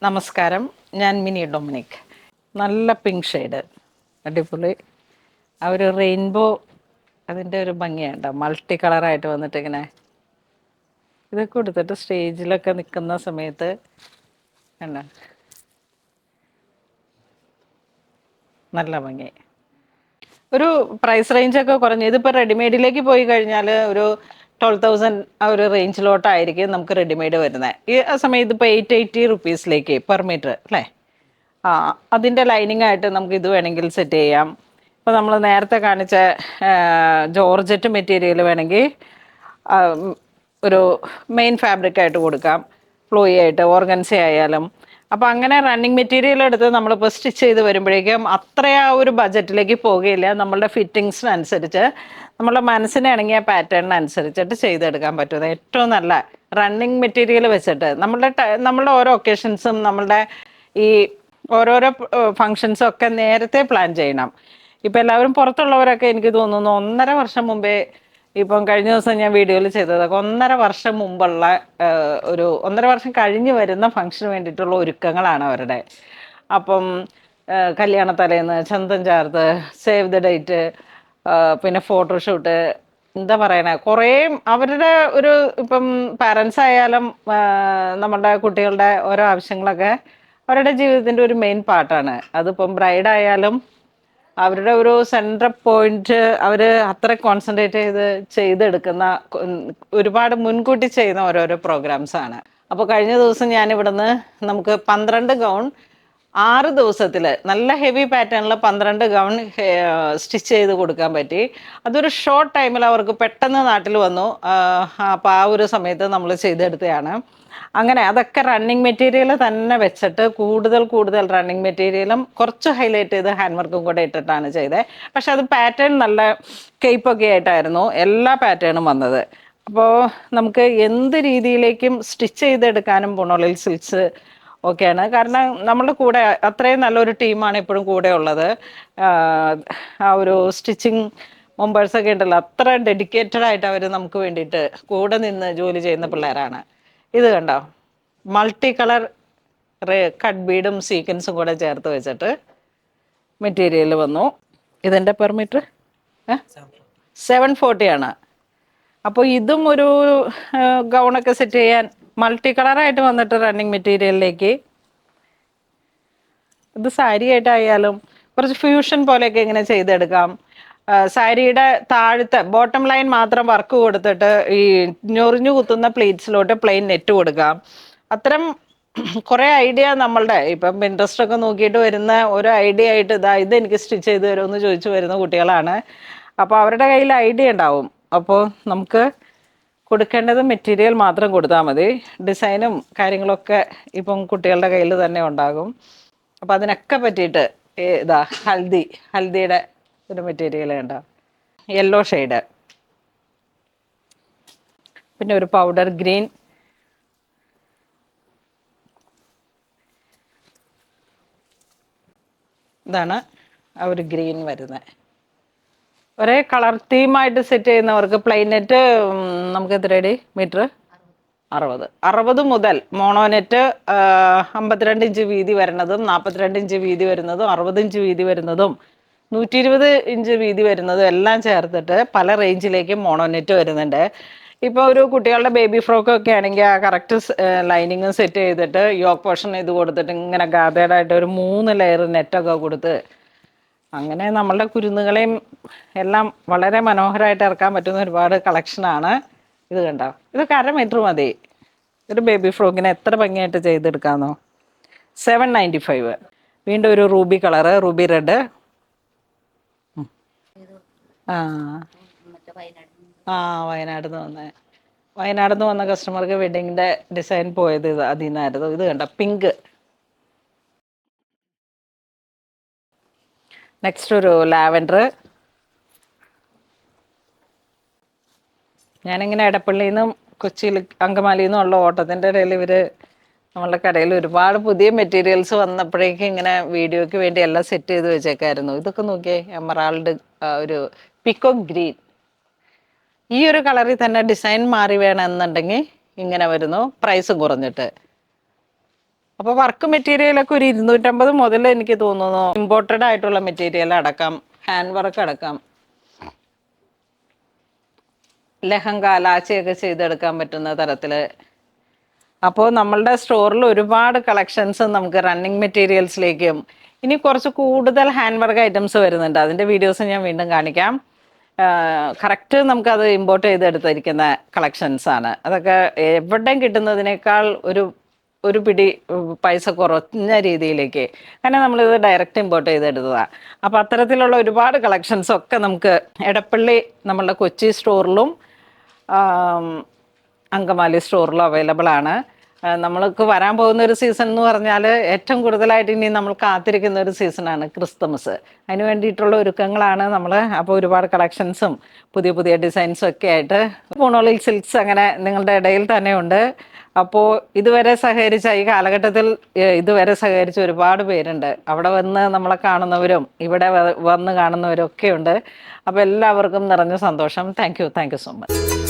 നമസ്കാരം, ഞാൻ mini Dominic. നല്ല പിങ്ക് ഷെയ്ഡ്, അടിപൊളി. ആ ഒരു റെയിൻബോ, അതിൻ്റെ ഒരു ഭംഗിയുണ്ട്. മൾട്ടി കളറായിട്ട് വന്നിട്ട് ഇങ്ങനെ ഇതൊക്കെ കൊടുത്തിട്ട് സ്റ്റേജിലൊക്കെ നിൽക്കുന്ന സമയത്ത് കണ്ട നല്ല ഭംഗി. ഒരു പ്രൈസ് റേഞ്ചൊക്കെ കുറഞ്ഞ് ഇതിപ്പോൾ റെഡിമെയ്ഡിലേക്ക് പോയി കഴിഞ്ഞാൽ ഒരു 12,000 ആ ഒരു റേഞ്ചിലോട്ടായിരിക്കും നമുക്ക് റെഡിമെയ്ഡ് വരുന്നത്. ആ സമയം ഇതിപ്പോൾ 880 പെർ മീറ്റർ അല്ലേ? ആ, അതിൻ്റെ ലൈനിങ് ആയിട്ട് നമുക്ക് ഇത് വേണമെങ്കിൽ സെറ്റ് ചെയ്യാം. ഇപ്പോൾ നമ്മൾ നേരത്തെ കാണിച്ച ജോർജറ്റ് മെറ്റീരിയൽ വേണമെങ്കിൽ ഒരു മെയിൻ ഫാബ്രിക് ആയിട്ട് കൊടുക്കാം, ഫ്ലോയി ആയിട്ട് ഓർഗൻസ ആയാലും. അപ്പോൾ അങ്ങനെ റണ്ണിങ് മെറ്റീരിയൽ എടുത്ത് നമ്മളിപ്പോൾ സ്റ്റിച്ച് ചെയ്ത് വരുമ്പോഴേക്കും അത്ര ആ ഒരു ബജറ്റിലേക്ക് പോകുകയില്ല. നമ്മളുടെ ഫിറ്റിങ്സിനനുസരിച്ച് നമ്മളുടെ മനസ്സിന് ഇണങ്ങിയ പാറ്റേണിനനുസരിച്ചിട്ട് ചെയ്തെടുക്കാൻ പറ്റുന്നത് ഏറ്റവും നല്ല റണ്ണിങ് മെറ്റീരിയൽ വെച്ചിട്ട് നമ്മളുടെ ഓരോ ഒക്കേഷൻസും നമ്മളുടെ ഈ ഓരോരോ ഫങ്ഷൻസും ഒക്കെ നേരത്തെ പ്ലാൻ ചെയ്യണം. ഇപ്പം എല്ലാവരും പുറത്തുള്ളവരൊക്കെ എനിക്ക് തോന്നുന്നു 1.5 വർഷം മുമ്പേ, ഇപ്പം കഴിഞ്ഞ ദിവസം ഞാൻ വീഡിയോയിൽ ചെയ്തതൊക്കെ 1.5 വർഷം മുമ്പുള്ള ഒരു 1.5 വർഷം കഴിഞ്ഞ് വരുന്ന ഫംഗ്ഷന് വേണ്ടിയിട്ടുള്ള ഒരുക്കങ്ങളാണ് അവരുടെ. അപ്പം കല്യാണ തലേന്ന് ചന്തം ചാർത്ത്, സേവ് ദ ഡേറ്റ്, പിന്നെ ഫോട്ടോഷൂട്ട്, എന്താ പറയണേ, കുറേ അവരുടെ ഒരു ഇപ്പം പാരൻസ് ആയാലും നമ്മുടെ കുട്ടികളുടെ ഓരോ ആവശ്യങ്ങളൊക്കെ അവരുടെ ജീവിതത്തിൻ്റെ ഒരു മെയിൻ പാർട്ടാണ്. അതിപ്പം ബ്രൈഡായാലും അവരുടെ ഒരു സെൻട്രൽ പോയിന്റ് അവർ അത്ര കോൺസെൻട്രേറ്റ് ചെയ്തെടുക്കുന്ന ഒരുപാട് മുൻകൂട്ടി ചെയ്യുന്ന ഓരോരോ പ്രോഗ്രാംസ് ആണ്. അപ്പോൾ കഴിഞ്ഞ ദിവസം ഞാൻ ഇവിടുന്ന് നമുക്ക് 12 ഗൗൺ 6 ദിവസത്തിൽ നല്ല ഹെവി പാറ്റേണിൽ 12 ഗൗൺ സ്റ്റിച്ച് ചെയ്ത് കൊടുക്കാൻ പറ്റി. അതൊരു ഷോർട്ട് ടൈമിൽ അവർക്ക് പെട്ടെന്ന് നാട്ടിൽ വന്നു. അപ്പോൾ ആ ഒരു സമയത്ത് നമ്മൾ ചെയ്തെടുത്തതാണ്. അങ്ങനെ അതൊക്കെ റണ്ണിങ് മെറ്റീരിയൽ തന്നെ വെച്ചിട്ട് കൂടുതൽ റണ്ണിങ് മെറ്റീരിയലും കുറച്ച് ഹൈലൈറ്റ് ചെയ്ത് ഹാൻഡ് വർക്കും കൂടെ ഇട്ടിട്ടാണ് ചെയ്തത്. പക്ഷെ അത് പാറ്റേൺ നല്ല കേപ്പൊക്കെ ആയിട്ടായിരുന്നു എല്ലാ പാറ്റേണും വന്നത്. അപ്പോൾ നമുക്ക് എന്ത് രീതിയിലേക്കും സ്റ്റിച്ച് ചെയ്തെടുക്കാനും പുണോളിൽ സിൽക്സ് ഓക്കെയാണ്. കാരണം നമ്മളുടെ കൂടെ അത്രയും നല്ലൊരു ടീമാണ് ഇപ്പോഴും കൂടെ ഉള്ളത്. ആ ഒരു സ്റ്റിച്ചിങ് മെമ്പേഴ്സൊക്കെ ഉണ്ടല്ലോ, അത്ര ഡെഡിക്കേറ്റഡ് ആയിട്ട് അവർ നമുക്ക് വേണ്ടിയിട്ട് കൂടെ നിന്ന് ജോലി ചെയ്യുന്ന പിള്ളേരാണ്. ഇത് കണ്ടോ, മൾട്ടി കളർ കട്ട് ബീഡും സീക്വൻസും കൂടെ ചേർത്ത് വെച്ചിട്ട് മെറ്റീരിയൽ വന്നു. ഇതിൻ്റെ പെർ മീറ്റർ 740 ആണ്. അപ്പോൾ ഇതും ഒരു ഗൗണൊക്കെ സെറ്റ് ചെയ്യാൻ മൾട്ടി കളറായിട്ട് വന്നിട്ട് റണ്ണിങ് മെറ്റീരിയലിലേക്ക് ഇത് സാരി ആയിട്ടായാലും കുറച്ച് ഫ്യൂഷൻ പോലെയൊക്കെ ഇങ്ങനെ ചെയ്തെടുക്കാം. സാരിയുടെ താഴത്തെ ബോട്ടം ലൈൻ മാത്രം വർക്ക് കൊടുത്തിട്ട് ഈ ഞൊറിഞ്ഞു കുത്തുന്ന പ്ലീറ്റ്സിലോട്ട് പ്ലെയിൻ നെറ്റ് കൊടുക്കാം. അത്തരം കുറേ ഐഡിയ നമ്മളുടെ ഇപ്പം പിൻട്രസ്റ്റ് ഒക്കെ നോക്കിയിട്ട് വരുന്ന ഒരു ഐഡിയ ആയിട്ട് ഇത് എനിക്ക് സ്റ്റിച്ച് ചെയ്ത് തരുമെന്ന് ചോദിച്ചു വരുന്ന കുട്ടികളാണ്. അപ്പോൾ അവരുടെ കയ്യിൽ ഐഡിയ ഉണ്ടാവും. അപ്പോൾ നമുക്ക് കൊടുക്കേണ്ടത് മെറ്റീരിയൽ മാത്രം കൊടുത്താൽ മതി. ഡിസൈനും കാര്യങ്ങളൊക്കെ ഇപ്പം കുട്ടികളുടെ കയ്യിൽ തന്നെ ഉണ്ടാകും. അപ്പം അതിനൊക്കെ പറ്റിയിട്ട് ഹൽദിയുടെ ഒരു മെറ്റീരിയൽ ഉണ്ടോ, യെല്ലോ ഷെയ്ഡ്, പിന്നെ ഒരു പൗഡർ ഗ്രീൻ, ഇതാണ് ആ ഒരു ഗ്രീൻ വരുന്നത്. ഒരേ കളർ തീമായിട്ട് സെറ്റ് ചെയ്യുന്നവർക്ക് പ്ലെയിൻ നെറ്റ് നമുക്ക് എത്രയടി മീറ്റർ? 60 മുതൽ മോണോനെറ്റ് 52 ഇഞ്ച് വീതി വരുന്നതും 42 ഇഞ്ച് വീതി വരുന്നതും 60 ഇഞ്ച് വീതി വരുന്നതും 120 ഇഞ്ച് വീതി വരുന്നതും എല്ലാം ചേർത്തിട്ട് പല റേഞ്ചിലേക്കും മോണോനെറ്റ് വരുന്നുണ്ട്. ഇപ്പോൾ ഒരു കുട്ടികളുടെ ബേബി ഫ്രോക്കൊക്കെ ആണെങ്കിൽ ആ കറക്റ്റ് ലൈനിങ് സെറ്റ് ചെയ്തിട്ട് യോക്ക് പോർഷൻ ഇത് കൊടുത്തിട്ട് ഇങ്ങനെ ഗാതേഡായിട്ട് ഒരു 3 ലെയർ നെറ്റൊക്കെ കൊടുത്ത് അങ്ങനെ നമ്മളുടെ കുരുന്നുകളെയും എല്ലാം വളരെ മനോഹരമായിട്ട് ഇറക്കാൻ പറ്റുന്ന ഒരുപാട് കളക്ഷനാണ്. ഇത് കണ്ടോ, ഇതൊക്കെ 1/2 മീറ്റർ മതി. ഒരു ബേബി ഫ്രോക്കിനെ എത്ര ഭംഗിയായിട്ട് ചെയ്തെടുക്കാമെന്നോ. 795. വീണ്ടും ഒരു റൂബി കളറ്, റൂബി റെഡ്. ആ ആ വയനാട് നിന്ന് വന്ന കസ്റ്റമർക്ക് വെഡിങ്ങിൻ്റെ ഡിസൈൻ പോയത് അതിൽ നിന്നായിരുന്നു. ഇത് കണ്ടോ, പിങ്ക്. നെക്സ്റ്റ് ഒരു ലാവൻഡർ. ഞാനിങ്ങനെ എടപ്പള്ളിയിൽ നിന്നും കൊച്ചിയിൽ അങ്കമാലിയിൽ നിന്നുള്ള ഓട്ടത്തിൻ്റെ ഇടയിൽ നമ്മളുടെ കടയിൽ ഒരുപാട് പുതിയ മെറ്റീരിയൽസ് വന്നപ്പോഴേക്കും ഇങ്ങനെ വീഡിയോയ്ക്ക് വേണ്ടി എല്ലാം സെറ്റ് ചെയ്ത് വെച്ചേക്കായിരുന്നു. ഇതൊക്കെ നോക്കിയേ, എമറാൾഡ്, ഒരു പിക്കോ ഗ്രീൻ. ഈ ഒരു കളറിൽ തന്നെ ഡിസൈൻ മാറി വേണമെന്നുണ്ടെങ്കിൽ ഇങ്ങനെ വരുന്നു, പ്രൈസും കുറഞ്ഞിട്ട്. അപ്പോൾ വർക്ക് മെറ്റീരിയലൊക്കെ ഒരു 250 മുതൽ എനിക്ക് തോന്നുന്നു ഇമ്പോർട്ടഡ് ആയിട്ടുള്ള മെറ്റീരിയൽ അടക്കം, ഹാൻഡ് വർക്ക് അടക്കം, ലഹങ്ക ലാച്ചയൊക്കെ ചെയ്തെടുക്കാൻ പറ്റുന്ന തരത്തിൽ. അപ്പോൾ നമ്മളുടെ സ്റ്റോറിൽ ഒരുപാട് കളക്ഷൻസ് നമുക്ക് റണ്ണിങ് മെറ്റീരിയൽസിലേക്കും ഇനി കുറച്ച് കൂടുതൽ ഹാൻഡ് വർക്ക് ഐറ്റംസ് വരുന്നുണ്ട്. അതിൻ്റെ വീഡിയോസ് ഞാൻ വീണ്ടും കാണിക്കാം. കറക്റ്റ് നമുക്കത് ഇമ്പോർട്ട് ചെയ്തെടുത്തിരിക്കുന്ന കളക്ഷൻസ് ആണ്. അതൊക്കെ എവിടെയും കിട്ടുന്നതിനേക്കാൾ ഒരു പിടി പൈസ കുറഞ്ഞ രീതിയിലേക്ക്, കാരണം നമ്മളിത് ഡയറക്റ്റ് ഇമ്പോർട്ട് ചെയ്തെടുത്തതാണ്. അപ്പോൾ അത്തരത്തിലുള്ള ഒരുപാട് കളക്ഷൻസ് ഒക്കെ നമുക്ക് എടപ്പള്ളി നമ്മളുടെ കൊച്ചി സ്റ്റോറിലും അങ്കമാലി സ്റ്റോറിലും അവൈലബിൾ ആണ്. നമ്മൾക്ക് വരാൻ പോകുന്ന ഒരു സീസൺ എന്ന് പറഞ്ഞാൽ ഏറ്റവും കൂടുതലായിട്ട് ഇനി നമ്മൾ കാത്തിരിക്കുന്ന ഒരു സീസണാണ് ക്രിസ്തുമസ്. അതിന് വേണ്ടിയിട്ടുള്ള ഒരുക്കങ്ങളാണ് നമ്മൾ. അപ്പോൾ ഒരുപാട് കളക്ഷൻസും പുതിയ പുതിയ ഡിസൈൻസും ഒക്കെ ആയിട്ട് പൂണോളിൽ സിൽക്സ് അങ്ങനെ നിങ്ങളുടെ ഇടയിൽ തന്നെ ഉണ്ട്. അപ്പോൾ ഇതുവരെ സഹകരിച്ച ഈ കാലഘട്ടത്തിൽ ഇതുവരെ സഹകരിച്ച ഒരുപാട് പേരുണ്ട്. അവിടെ വന്ന് നമ്മളെ കാണുന്നവരും ഇവിടെ വന്ന് കാണുന്നവരും ഒക്കെ ഉണ്ട്. അപ്പോൾ എല്ലാവർക്കും നിറഞ്ഞ സന്തോഷം. Thank you so much.